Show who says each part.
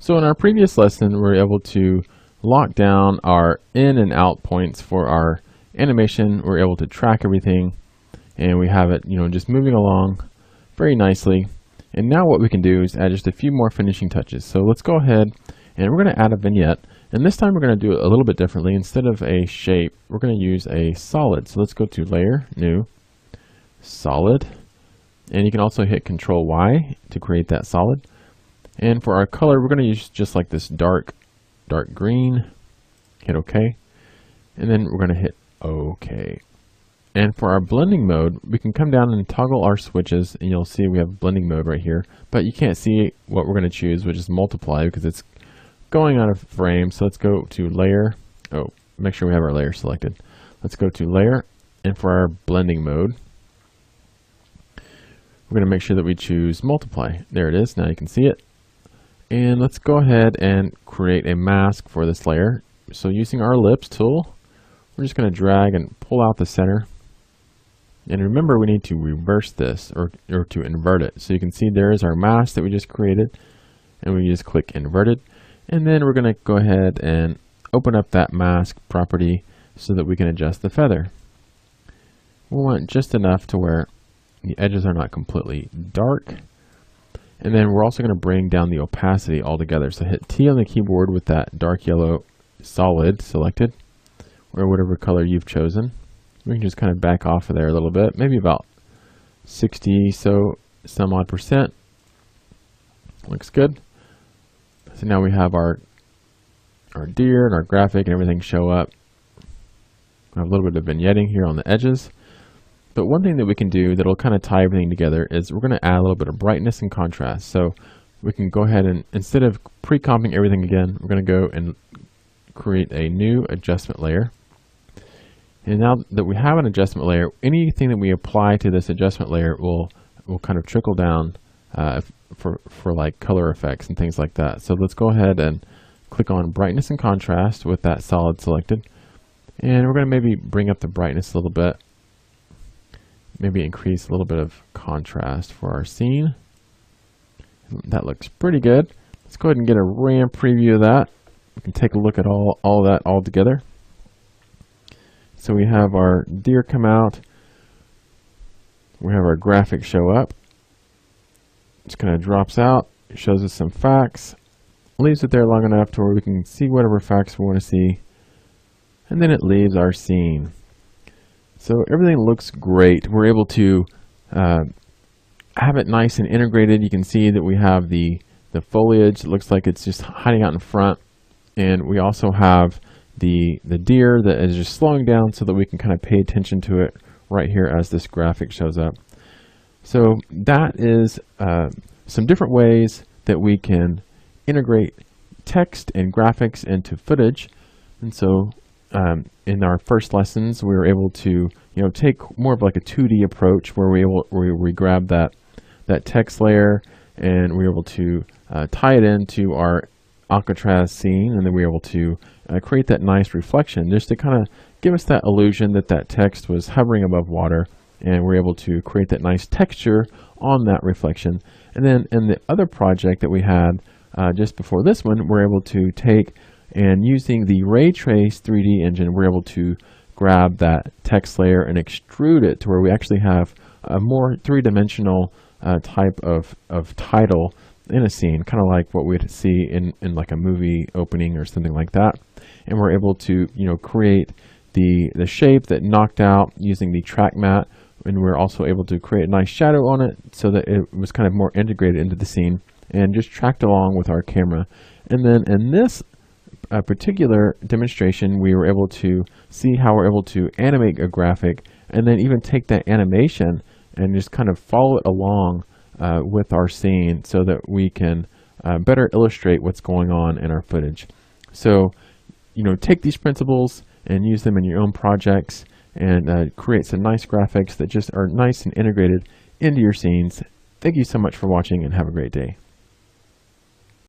Speaker 1: So in our previous lesson, we were able to lock down our in and out points for our animation. We're able to track everything, and we have it, just moving along very nicely. And now what we can do is add just a few more finishing touches. So let's go ahead and we're going to add a vignette. And this time we're going to do it a little bit differently. Instead of a shape, we're going to use a solid. So let's go to Layer, New, Solid. And you can also hit Control Y to create that solid. And for our color, we're going to use just like this dark green. Hit OK. And then we're going to hit OK. And for our blending mode, we can come down and toggle our switches, and you'll see we have blending mode right here. But you can't see what we're going to choose, which is multiply, because it's going out of frame. So let's go to Layer. Oh, make sure we have our layer selected. Let's go to Layer, and for our blending mode, we're going to make sure that we choose multiply. There it is. Now you can see it. And let's go ahead and create a mask for this layer. So using our ellipse tool, we're just going to drag and pull out the center. And remember, we need to reverse this or to invert it. So you can see there is our mask that we just created, and we just click inverted. And then we're going to go ahead and open up that mask property so that we can adjust the feather. We want just enough to where the edges are not completely dark. And then we're also going to bring down the opacity altogether. So hit T on the keyboard with that dark yellow solid selected, or whatever color you've chosen. We can just kind of back off of there a little bit, maybe about 60 some odd percent. Looks good. So now we have our deer and our graphic and everything show up. We have a little bit of vignetting here on the edges. But one thing that we can do that'll kind of tie everything together is we're going to add a little bit of brightness and contrast. So we can go ahead and, instead of pre-comping everything again, we're going to go and create a new adjustment layer. And now that we have an adjustment layer, anything that we apply to this adjustment layer will kind of trickle down for like color effects and things like that. So let's go ahead and click on brightness and contrast with that solid selected. And we're going to maybe bring up the brightness a little bit. Maybe increase a little bit of contrast for our scene. That looks pretty good. Let's go ahead and get a RAM preview of that. We can take a look at all that all together. So we have our deer come out. We have our graphic show up. Just kind of drops out. It shows us some facts. Leaves it there long enough to where we can see whatever facts we want to see. And then it leaves our scene. So everything looks great. We're able to have it nice and integrated. You can see that we have the foliage. It looks like it's just hiding out in front. And we also have the deer that is just slowing down so that we can kind of pay attention to it right here as this graphic shows up. So that is some different ways that we can integrate text and graphics into footage. And so in our first lessons, we were able to take more of like a 2D approach where we grab that text layer, and we were able to tie it into our Alcatraz scene, and then we were able to create that nice reflection just to kind of give us that illusion that that text was hovering above water, and we're able to create that nice texture on that reflection. And then in the other project that we had just before this one, we're able to take and using the Ray Trace 3D engine, we're able to grab that text layer and extrude it to where we actually have a more three-dimensional type of title in a scene, kind of like what we'd see in like a movie opening or something like that. And we're able to create the shape that knocked out using the track matte, and we're also able to create a nice shadow on it so that it was kind of more integrated into the scene and just tracked along with our camera. And then in this particular demonstration, we were able to see how we're able to animate a graphic and then even take that animation and just kind of follow it along with our scene so that we can better illustrate what's going on in our footage. So, take these principles and use them in your own projects and create some nice graphics that just are nice and integrated into your scenes. Thank you so much for watching, and have a great day.